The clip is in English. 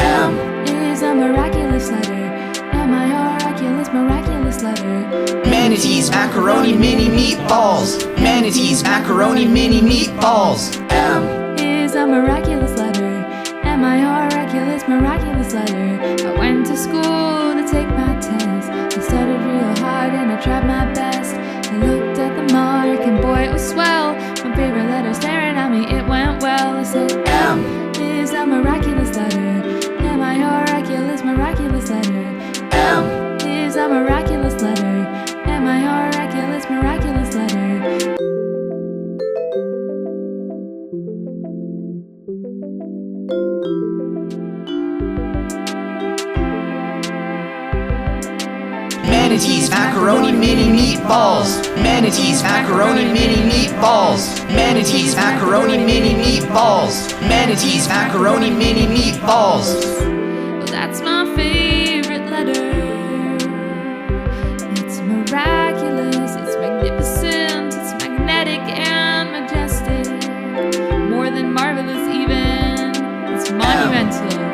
M is a miraculous letter. Miraculous letter. Manatees, macaroni, mini meatballs. Manatees, macaroni, mini meatballs. M is a miraculous letter. Miraculous letter. I went to school to take my test. I studied real hard and I tried my best. I looked at the mark and boy it was swell. My favorite letter staring at me, it went well. I said M is a miraculous letter. Miraculous letter. M is a miraculous letter. Miraculous letter. Manatees, macaroni, mini meatballs. Manatees, macaroni, mini meatballs. Manatees, macaroni, mini meatballs. Manatees, macaroni, mini meatballs. Well, that's my favorite letter. It's miraculous, it's magnificent, it's magnetic and majestic. More than marvelous even, it's monumental.